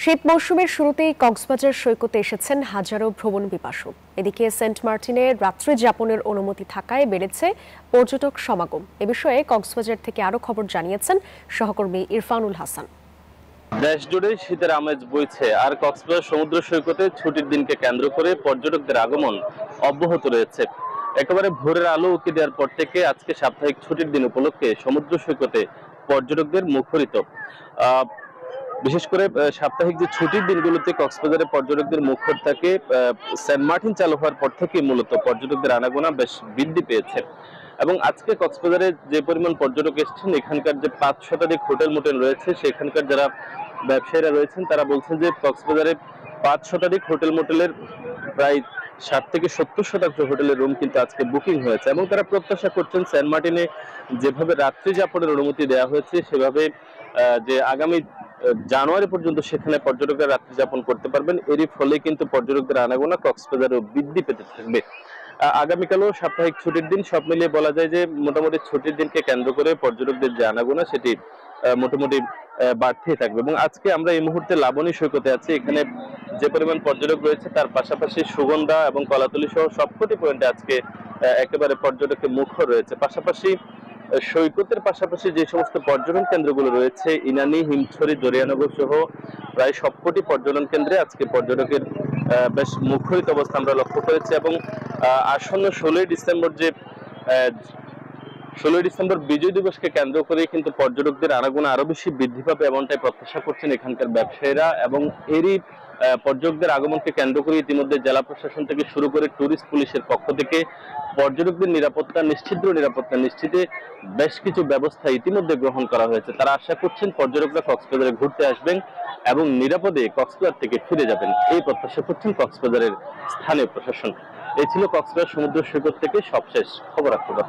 শীত মৌসুমের শুরুতেই কক্সবাজার সৈকতে এসেছেন হাজারো ভ্রমণ পিপাসু। এদিকে সেন্ট মার্টিনে রাত্রি যাপনের অনুমতি থাকায় বেড়েছে পর্যটক সমাগম। এ বিষয়ে কক্সবাজার থেকে আরো খবর জানিয়েছেন সহকর্মী ইরফানুল হাসান। দেশ জুড়ে শীতের আমেজ বইছে, আর কক্সবাজার সমুদ্র সৈকতে ছুটির দিনকে কেন্দ্র করে পর্যটকদের আগমন অব্যাহত রয়েছে। একেবারে ভোরের আলো উঁকি দেওয়ার পর থেকে আজকে সাপ্তাহিক ছুটির দিন উপলক্ষে সমুদ্র সৈকতে পর্যটকদের মুখরিত। বিশেষ করে সাপ্তাহিক যে ছুটির দিনগুলোতে কক্সবাজারে পর্যটকদের মুখর থাকে। সেন্ট মার্টিন চালু হওয়ার পর থেকে মূলত পর্যটকদের আনাগোনা বেশ বৃদ্ধি পেয়েছে এবং আজকে কক্সবাজারে যে পরিমাণ পর্যটক এসেছেন, এখানকার যে ৫ শতাধিক হোটেল মোটেল রয়েছে, সেখানকার যারা ব্যবসায়ীরা রয়েছেন তারা বলছেন যে কক্সবাজারে ৫ শতাধিক হোটেল মোটেলের প্রায় ৬০ থেকে ৭০% হোটেলের রুম কিন্তু আজকে বুকিং হয়েছে এবং তারা প্রত্যাশা করছেন সেন্ট মার্টিনে যেভাবে রাত্রি যাপনের অনুমতি দেওয়া হয়েছে সেভাবে যে আগামী জানুয়ারি পর্যন্ত সেখানে পর্যটকরা রাত্রি যাপন করতে পারবেন। এরই ফলে কিন্তু পর্যটকদের আনাগোনা কক্সবাজারও বৃদ্ধি পেতে থাকবে। আগামীকালও সাপ্তাহিক ছুটির দিন, সব মিলিয়ে বলা যায় যে মোটামুটি ছুটির দিনকে কেন্দ্র করে পর্যটকদের যে আনাগোনা সেটি মোটামুটি বাড়তেই থাকবে। এবং আজকে আমরা এই মুহূর্তে লাবণী সৈকতে আছি। এখানে যে পরিমাণ পর্যটক রয়েছে তার পাশাপাশি সুগন্ধা এবং কলাতলী সহ সবকটি পয়েন্টে আজকে একেবারে পর্যটকের মুখর রয়েছে। পাশাপাশি সৈকতের পাশাপাশি যে সমস্ত পর্যটন কেন্দ্রগুলো রয়েছে, ইনানি, হিমছড়ি, দরিয়ানগর সহ প্রায় সবকটি পর্যটন কেন্দ্রে আজকে পর্যটকের বেশ মুখরিত অবস্থা আমরা লক্ষ্য করেছি। এবং আসন্ন ১৬ই ডিসেম্বর বিজয় দিবসকে কেন্দ্র করে কিন্তু পর্যটকদের আনাগোনা আরো বেশি বৃদ্ধি পাবে এমনটাই প্রত্যাশা করছেন এখানকার ব্যবসায়ীরা। এবং এরই পর্যটকদের আগমনকে কেন্দ্র করে ইতিমধ্যে জেলা প্রশাসন থেকে শুরু করে ট্যুরিস্ট পুলিশের পক্ষ থেকে পর্যটকদের নিরাপত্তা নিশ্চিতে বেশ কিছু ব্যবস্থা ইতিমধ্যে গ্রহণ করা হয়েছে। তারা আশা করছেন পর্যটকরা কক্সবাজারে ঘুরতে আসবেন এবং নিরাপদে কক্সবাজার থেকে ফিরে যাবেন, এই প্রত্যাশা করছেন কক্সবাজারের স্থানীয় প্রশাসন। এই ছিল কক্সবাজার সমুদ্র সৈকত থেকে সবশেষ খবরাখবর।